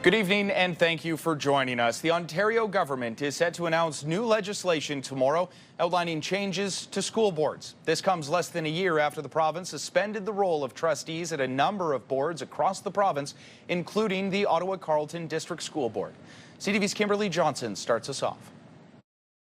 Good evening and thank you for joining us. The Ontario government is set to announce new legislation tomorrow outlining changes to school boards. This comes less than a year after the province suspended the role of trustees at a number of boards across the province, including the Ottawa-Carleton District School Board. CTV's Kimberly Johnson starts us off.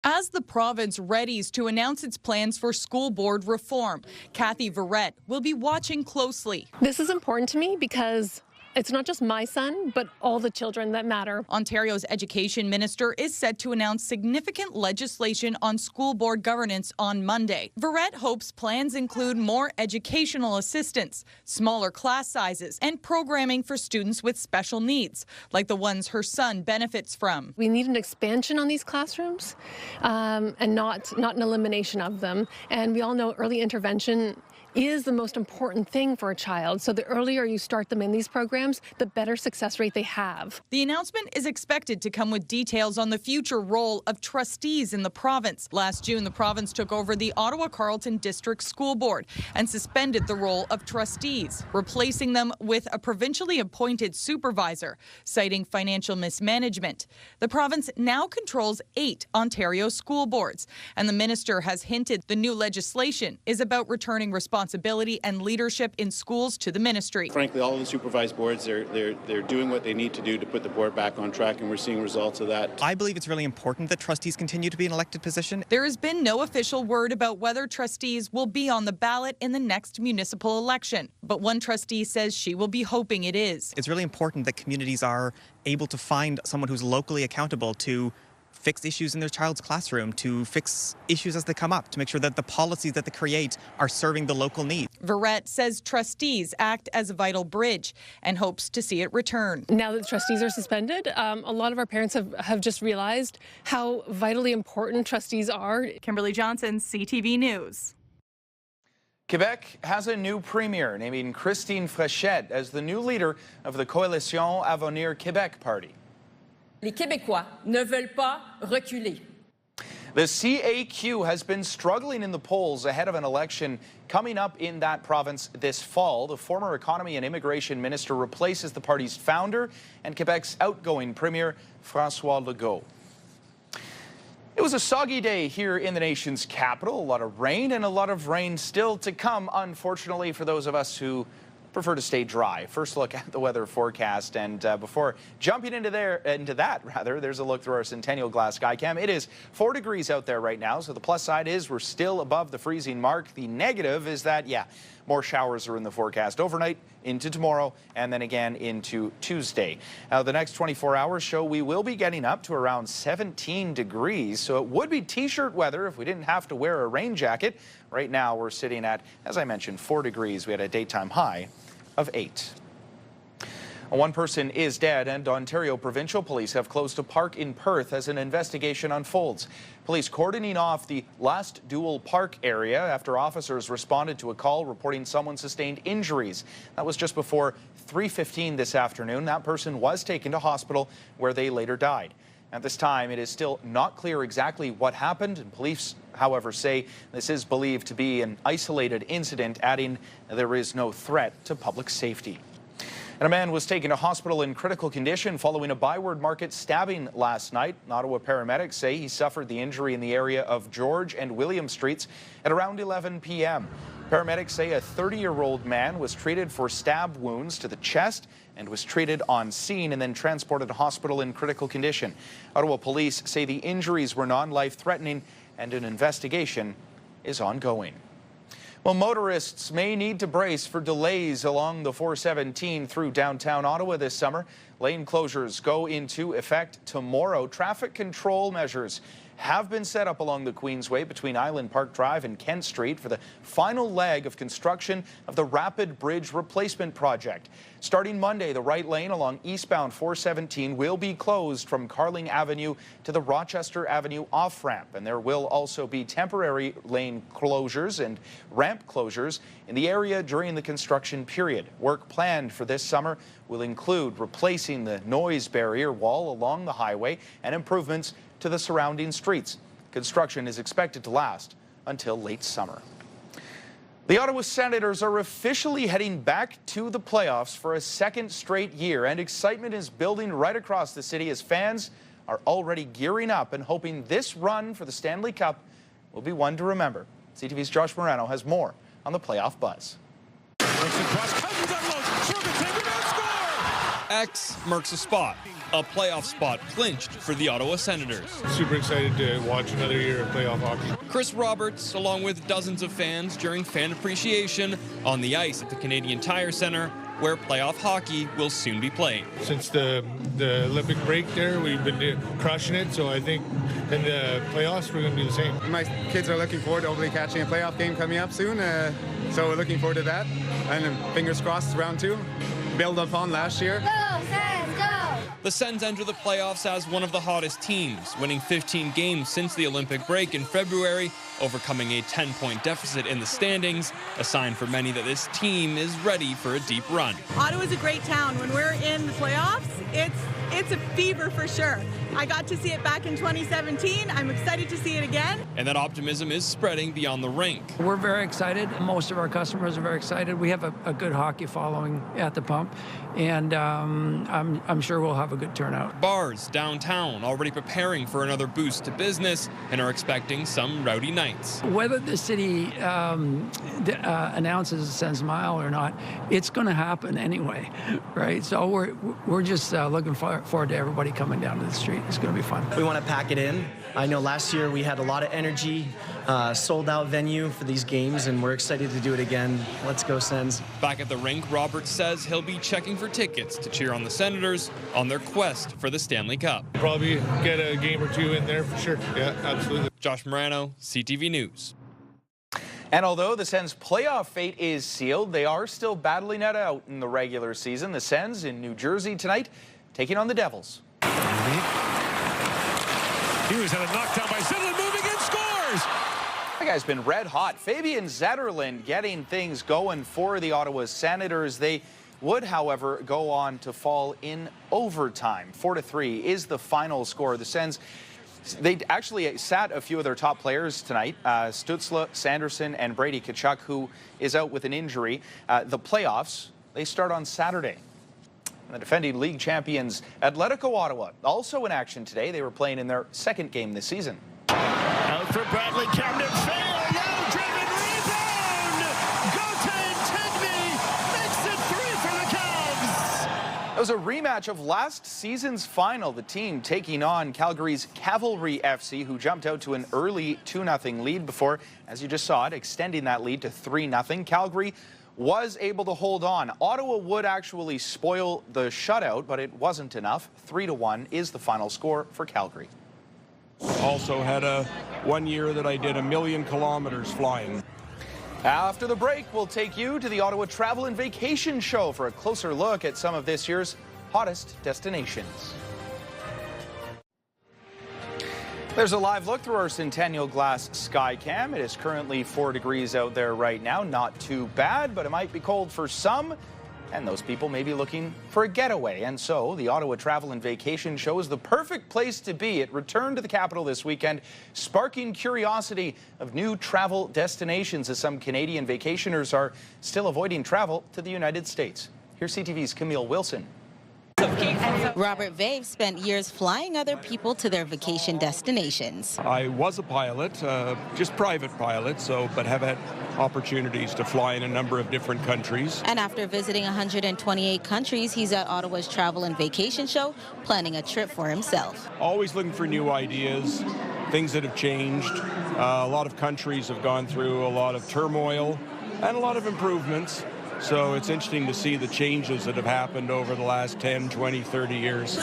As the province readies to announce its plans for school board reform, Kathy Verrett will be watching closely. This is important to me because it's not just my son, but all the children that matter. Ontario's education minister is set to announce significant legislation on school board governance on Monday. Verrett hopes plans include more educational assistance, smaller class sizes, and programming for students with special needs, like the ones her son benefits from. We need an expansion on these classrooms and not an elimination of them. And we all know early intervention is the most important thing for a child. So the earlier you start them in these programs, the better success rate they have. The announcement is expected to come with details on the future role of trustees in the province. Last June, the province took over the Ottawa-Carleton District School Board and suspended the role of trustees, replacing them with a provincially appointed supervisor, citing financial mismanagement. The province now controls 8 Ontario school boards, and the minister has hinted the new legislation is about returning responsibility and leadership in schools to the ministry. Frankly, all of the supervised boards, they're doing what they need to do to put the board back on track, and we're seeing results of that. I believe it's really important that trustees continue to be an elected position. There has been no official word about whether trustees will be on the ballot in the next municipal election, but one trustee says she will be hoping it is. It's really important that communities are able to find someone who's locally accountable to fix issues in their child's classroom, to fix issues as they come up, to make sure that the policies that they create are serving the local needs. Verrett says trustees act as a vital bridge and hopes to see it return. Now that the trustees are suspended, a lot of our parents have just realized how vitally important trustees are. Kimberly Johnson, CTV News. Quebec has a new premier, naming Christine Fréchette as the new leader of the Coalition Avenir Québec party. Les Québécois ne veulent pas reculer. The CAQ has been struggling in the polls ahead of an election coming up in that province this fall. The former economy and immigration minister replaces the party's founder and Quebec's outgoing premier, François Legault. It was a soggy day here in the nation's capital. A lot of rain and a lot of rain still to come, unfortunately, for those of us who prefer to stay dry. First look at the weather forecast, and before jumping into that, there's a look through our Centennial Glass Sky Cam. It is 4 degrees out there right now, so the plus side is we're still above the freezing mark. The negative is that, more showers are in the forecast overnight into tomorrow and then again into Tuesday. Now, the next 24 hours show we will be getting up to around 17 degrees, so it would be t-shirt weather if we didn't have to wear a rain jacket. Right now, we're sitting at, as I mentioned, 4 degrees. We had a daytime high of 8. One person is dead, and Ontario Provincial Police have closed a park in Perth as an investigation unfolds. Police cordoning off the last dual park area after officers responded to a call reporting someone sustained injuries. That was just before 3:15 this afternoon. That person was taken to hospital where they later died. At this time, it is still not clear exactly what happened, and police, however, say this is believed to be an isolated incident, adding there is no threat to public safety. And a man was taken to hospital in critical condition following a Byward Market stabbing last night. Ottawa paramedics say he suffered the injury in the area of George and William Streets at around 11 p.m. Paramedics say a 30-year-old man was treated for stab wounds to the chest and was treated on scene and then transported to hospital in critical condition. Ottawa police say the injuries were non-life-threatening and an investigation is ongoing. Well, motorists may need to brace for delays along the 417 through downtown Ottawa this summer. Lane closures go into effect tomorrow. Traffic control measures have been set up along the Queensway between Island Park Drive and Kent Street for the final leg of construction of the Rapid Bridge Replacement Project. Starting Monday, the right lane along eastbound 417 will be closed from Carling Avenue to the Rochester Avenue off-ramp, and there will also be temporary lane closures and ramp closures in the area during the construction period. Work planned for this summer will include replacing the noise barrier wall along the highway and improvements to the surrounding streets. Construction is expected to last until late summer. The Ottawa Senators are officially heading back to the playoffs for a second straight year, and excitement is building right across the city as fans are already gearing up and hoping this run for the Stanley Cup will be one to remember. CTV's Josh Morano has more on the playoff buzz. X marks a spot, a playoff spot clinched for the Ottawa Senators. Super excited to watch another year of playoff hockey. Chris Roberts, along with dozens of fans during fan appreciation on the ice at the Canadian Tire Centre, where playoff hockey will soon be played. Since the Olympic break there, we've been crushing it, so I think in the playoffs we're going to do the same. My kids are looking forward to hopefully catching a playoff game coming up soon, so we're looking forward to that. And fingers crossed, round two. Build upon last year. Go, Sens, go! The Sens enter the playoffs as one of the hottest teams, winning 15 games since the Olympic break in February, overcoming a 10-point deficit in the standings, a sign for many that this team is ready for a deep run. Ottawa's a great town. When we're in the playoffs, it's a fever for sure. I got to see it back in 2017. I'm excited to see it again. And that optimism is spreading beyond the rink. We're very excited. Most of our customers are very excited. We have a good hockey following at the pump, and I'm sure we'll have a good turnout. Bars downtown already preparing for another boost to business and are expecting some rowdy nights. Whether the city announces Sens Mile or not, it's going to happen anyway, right? So we're just looking forward to everybody coming down to the street. It's going to be fun. We want to pack it in. I know last year we had a lot of energy, sold out venue for these games, and we're excited to do it again. Let's go Sens. Back at the rink, Roberts says he'll be checking for tickets to cheer on the Senators on their quest for the Stanley Cup. Probably get a game or two in there for sure. Yeah, absolutely. Josh Morano, CTV News. And although the Sens' playoff fate is sealed, they are still battling it out in the regular season. The Sens in New Jersey tonight, taking on the Devils. He was at a knockdown by Zetterlund, moving in, scores! That guy's been red hot. Fabian Zetterlund getting things going for the Ottawa Senators. They would, however, go on to fall in overtime. 4-3 is the final score. The Sens, they actually sat a few of their top players tonight, Stützle, Sanderson, and Brady Tkachuk, who is out with an injury. The playoffs, they start on Saturday. The defending league champions Atletico Ottawa also in action today. They were playing in their second game this season. Out for Bradley Camden, failed, now driven, rebound! Gauteng Tegme makes it 3 for the Cavs! It was a rematch of last season's final, the team taking on Calgary's Cavalry FC, who jumped out to an early 2-0 lead before, as you just saw it, extending that lead to 3-0. Calgary was able to hold on. Ottawa would actually spoil the shutout, but it wasn't enough. 3-1 is the final score for Calgary. Also had one year that I did 1,000,000 kilometers flying. After the break, we'll take you to the Ottawa Travel and Vacation Show for a closer look at some of this year's hottest destinations. There's a live look through our Centennial Glass Skycam. It is currently 4 degrees out there right now. Not too bad, but it might be cold for some. And those people may be looking for a getaway. And so the Ottawa Travel and Vacation Show is the perfect place to be. It returned to the capital this weekend, sparking curiosity of new travel destinations as some Canadian vacationers are still avoiding travel to the United States. Here's CTV's Camille Wilson. Robert Vave spent years flying other people to their vacation destinations. I was a pilot, just private pilot, but have had opportunities to fly in a number of different countries. And after visiting 128 countries, he's at Ottawa's Travel and Vacation Show, planning a trip for himself. Always looking for new ideas, things that have changed. A lot of countries have gone through a lot of turmoil and a lot of improvements. So it's interesting to see the changes that have happened over the last 10, 20, 30 years.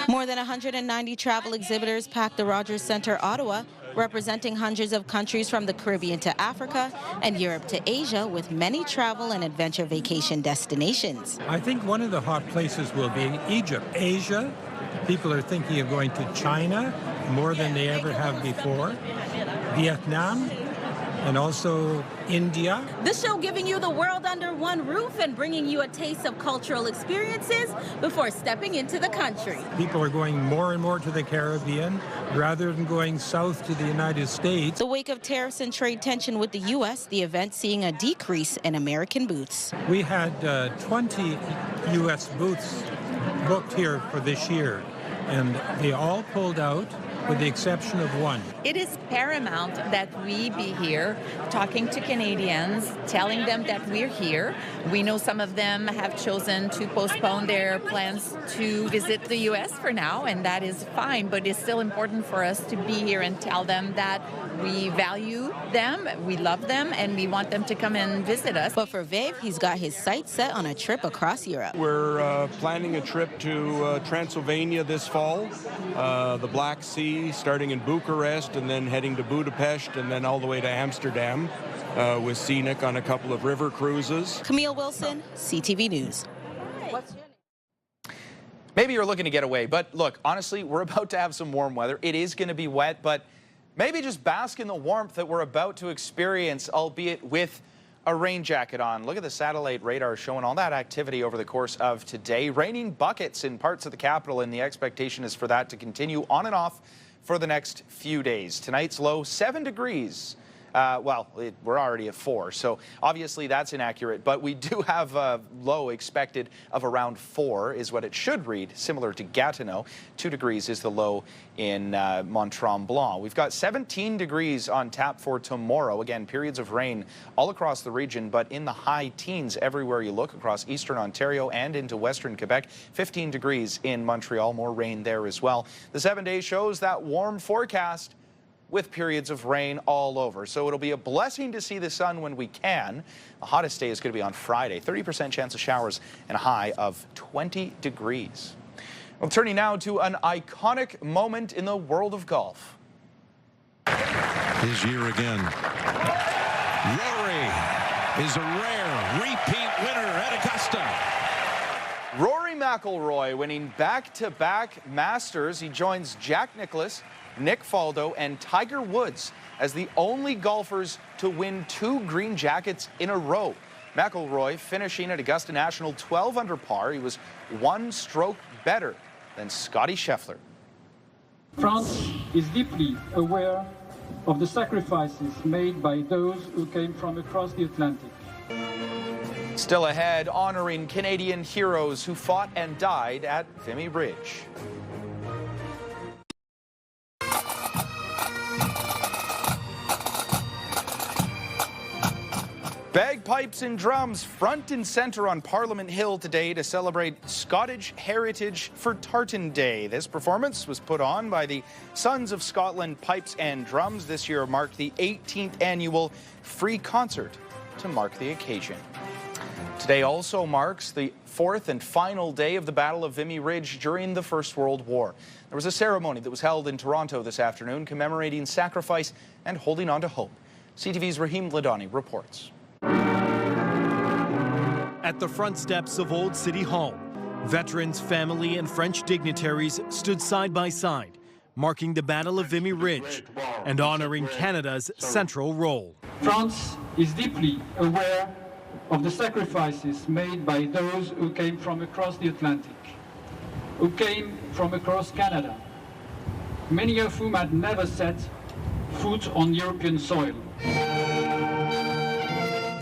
More than 190 travel exhibitors packed the Rogers Centre, Ottawa, representing hundreds of countries from the Caribbean to Africa and Europe to Asia, with many travel and adventure vacation destinations. I think one of the hot places will be in Egypt. Asia, people are thinking of going to China more than they ever have before. Vietnam, and also India. This show giving you the world under one roof and bringing you a taste of cultural experiences before stepping into the country. People are going more and more to the Caribbean rather than going south to the United States. The wake of tariffs and trade tension with the U.S., the event seeing a decrease in American booths. We had 20 U.S. booths booked here for this year, and they all pulled out with the exception of one. It is paramount that we be here talking to Canadians, telling them that we're here. We know some of them have chosen to postpone their plans to visit the U.S. for now, and that is fine, but it's still important for us to be here and tell them that we value them, we love them, and we want them to come and visit us. But for Vive, he's got his sights set on a trip across Europe. We're planning a trip to Transylvania this fall, the Black Sea, starting in Bucharest and then heading to Budapest and then all the way to Amsterdam with Scenic on a couple of river cruises. Camille Wilson, CTV News. Maybe you're looking to get away, but look, honestly, we're about to have some warm weather. It is going to be wet, but maybe just bask in the warmth that we're about to experience, albeit with a rain jacket on. Look at the satellite radar showing all that activity over the course of today. Raining buckets in parts of the capital, and the expectation is for that to continue on and off for the next few days. Tonight's low, 7 degrees. We're already at 4, so obviously that's inaccurate, but we do have a low expected of around 4 is what it should read, similar to Gatineau. 2 degrees is the low in Mont-Tremblant. We've got 17 degrees on tap for tomorrow. Again, periods of rain all across the region, but in the high teens everywhere you look across eastern Ontario and into western Quebec. 15 degrees in Montreal, more rain there as well. The 7-day shows that warm forecast with periods of rain all over. So it'll be a blessing to see the sun when we can. The hottest day is going to be on Friday. 30% chance of showers and a high of 20 degrees. Well, turning now to an iconic moment in the world of golf. His year again. Rory is a rare repeat winner at Augusta. Rory McIlroy winning back-to-back Masters. He joins Jack Nicklaus, Nick Faldo, and Tiger Woods as the only golfers to win 2 green jackets in a row. McIlroy finishing at Augusta National 12 under par. He was 1 stroke better than Scotty Scheffler. France is deeply aware of the sacrifices made by those who came from across the Atlantic. Still ahead, honoring Canadian heroes who fought and died at Vimy Ridge. Bagpipes and drums front and center on Parliament Hill today to celebrate Scottish Heritage for Tartan Day. This performance was put on by the Sons of Scotland Pipes and Drums. This year marked the 18th annual free concert to mark the occasion. Today also marks the 4th and final day of the Battle of Vimy Ridge during the First World War. There was a ceremony that was held in Toronto this afternoon commemorating sacrifice and holding on to hope. CTV's Rahim Ladani reports. At the front steps of Old City Hall, veterans, family, and French dignitaries stood side by side, marking the Battle of Vimy Ridge and honoring Canada's central role. France is deeply aware of the sacrifices made by those who came from across the Atlantic, who came from across Canada, many of whom had never set foot on European soil.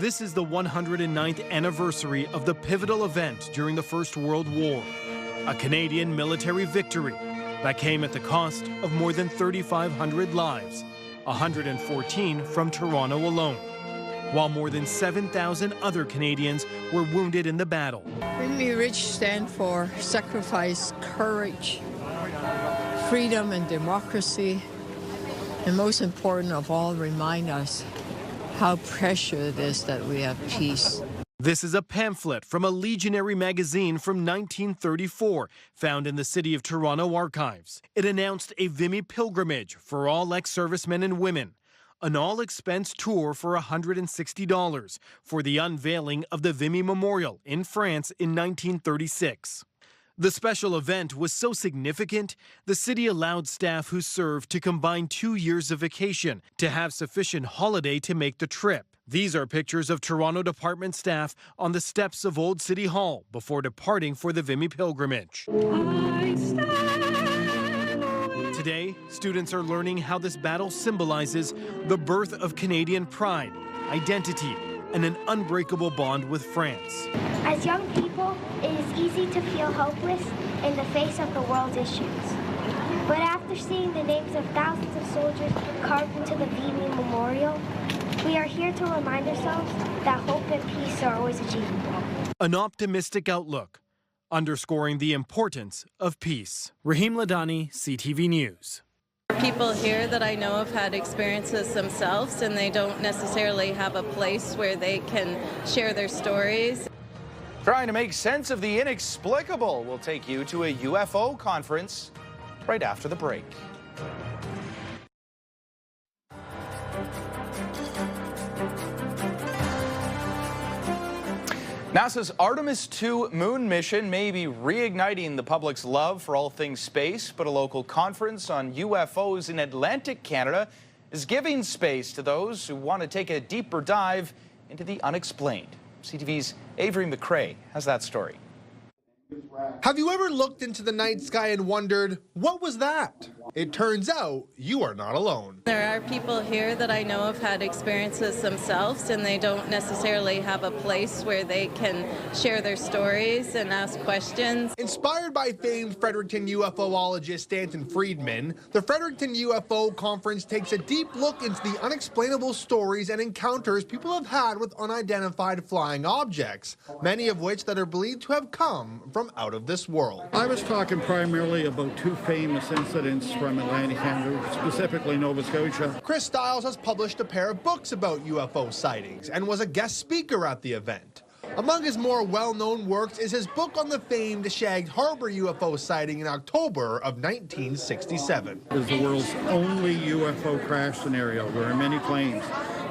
This is the 109th anniversary of the pivotal event during the First World War, a Canadian military victory that came at the cost of more than 3,500 lives, 114 from Toronto alone, while more than 7,000 other Canadians were wounded in the battle. Vimy Ridge stands for sacrifice, courage, freedom and democracy, and most important of all, remind us how precious it is that we have peace. This is a pamphlet from a Legionary magazine from 1934, found in the City of Toronto archives. It announced a Vimy pilgrimage for all ex-servicemen and women, an all-expense tour for $160 for the unveiling of the Vimy Memorial in France in 1936. The special event was so significant, the city allowed staff who served to combine 2 years of vacation to have sufficient holiday to make the trip. These are pictures of Toronto department staff on the steps of Old City Hall before departing for the Vimy pilgrimage. Today, students are learning how this battle symbolizes the birth of Canadian pride, identity, and an unbreakable bond with France. As young people, it is easy to feel hopeless in the face of the world's issues. But after seeing the names of thousands of soldiers carved into the Vimy Memorial, we are here to remind ourselves that hope and peace are always achievable. An optimistic outlook, underscoring the importance of peace. Rahim Ladani, CTV News. People here that I know have had experiences themselves, and they don't necessarily have a place where they can share their stories. Trying to make sense of the inexplicable. We'll take you to a UFO conference right after the break. NASA's Artemis II moon mission may be reigniting the public's love for all things space, but a local conference on UFOs in Atlantic Canada is giving space to those who want to take a deeper dive into the unexplained. CTV's Avery McRae has that story. Have you ever looked into the night sky and wondered, what was that? It turns out you are not alone. There are people here that I know have had experiences themselves, and they don't necessarily have a place where they can share their stories and ask questions. Inspired by famed Fredericton UFOologist Stanton Friedman, the Fredericton UFO Conference takes a deep look into the unexplainable stories and encounters people have had with unidentified flying objects, many of which that are believed to have come from out of this world. I was talking primarily about two famous incidents from Atlantic Canada, specifically Nova Scotia. Chris Stiles has published a pair of books about UFO sightings and was a guest speaker at the event. Among his more well-known works is his book on the famed Shag Harbor UFO sighting in October of 1967. It is the world's only UFO crash scenario. There are many claims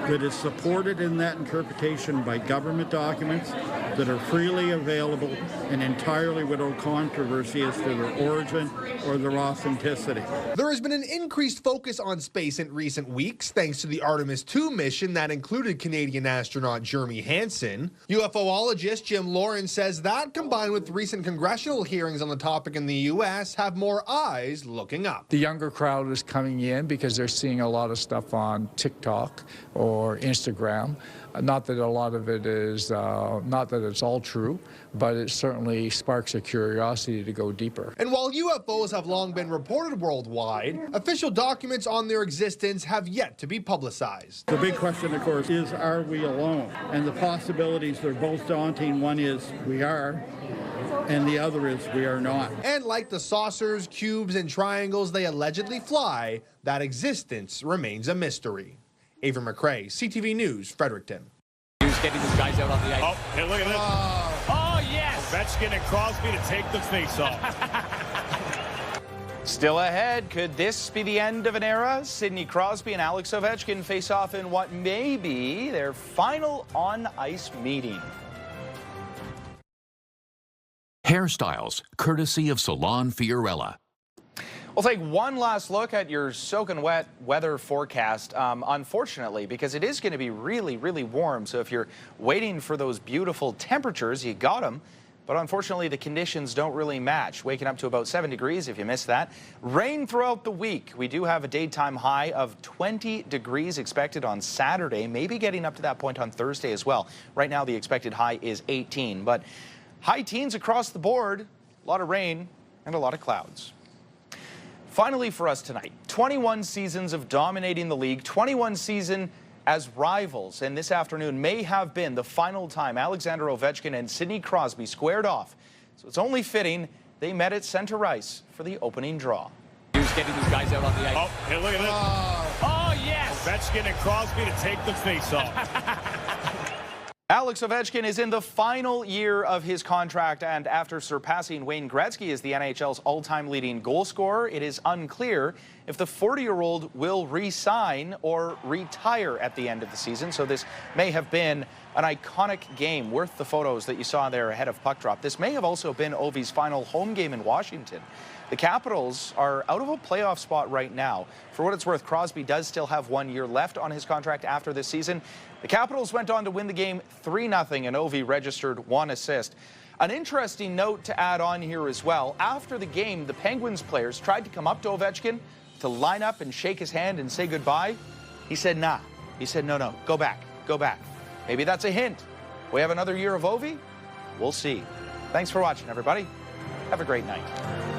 that is supported in that interpretation by government documents that are freely available and entirely without controversy as to their origin or their authenticity. There has been an increased focus on space in recent weeks thanks to the Artemis II mission that included Canadian astronaut Jeremy Hansen. UFOologist Jim Lauren says that, combined with recent congressional hearings on the topic in the U.S., have more eyes looking up. The younger crowd is coming in because they're seeing a lot of stuff on TikTok or Instagram. Not that a lot of it is, not that it's all true, but it certainly sparks a curiosity to go deeper. And while UFOs have long been reported worldwide, official documents on their existence have yet to be publicized. The big question, of course, is, are we alone? And the possibilities are both daunting. One is we are, and the other is we are not. And like the saucers, cubes, and triangles they allegedly fly, that existence remains a mystery. Avery McRae, CTV News, Fredericton. He's getting his guys out on the ice. Oh, hey, look at this. Oh, yes. Ovechkin and Crosby to take the face-off. Still ahead, could this be the end of an era? Sidney Crosby and Alex Ovechkin face off in what may be their final on-ice meeting. Hairstyles, courtesy of Salon Fiorella. We'll take one last look at your soaking wet weather forecast, unfortunately, because it is going to be really, really warm. So if you're waiting for those beautiful temperatures, you got them. But unfortunately, the conditions don't really match. Waking up to about 7 degrees if you missed that. Rain throughout the week. We do have a daytime high of 20 degrees expected on Saturday, maybe getting up to that point on Thursday as well. Right now, the expected high is 18, but high teens across the board, a lot of rain and a lot of clouds. Finally for us tonight, 21 seasons of dominating the league, 21 seasons as rivals, and this afternoon may have been the final time Alexander Ovechkin and Sidney Crosby squared off. So it's only fitting they met at center ice for the opening draw. He's getting these guys out on the ice. Oh, hey, look at this. Oh, yes. Ovechkin and Crosby to take the face-off. Alex Ovechkin is in the final year of his contract, and after surpassing Wayne Gretzky as the NHL's all-time leading goal scorer, it is unclear if the 40-year-old will re-sign or retire at the end of the season. So this may have been an iconic game, worth the photos that you saw there ahead of puck drop. This may have also been Ovi's final home game in Washington. The Capitals are out of a playoff spot right now. For what it's worth, Crosby does still have 1 year left on his contract after this season. The Capitals went on to win the game 3-0, and Ovi registered 1 assist. An interesting note to add on here as well. After the game, the Penguins players tried to come up to Ovechkin to line up and shake his hand and say goodbye. He said, nah. He said, no, go back, go back. Maybe that's a hint. We have another year of Ovi? We'll see. Thanks for watching, everybody. Have a great night.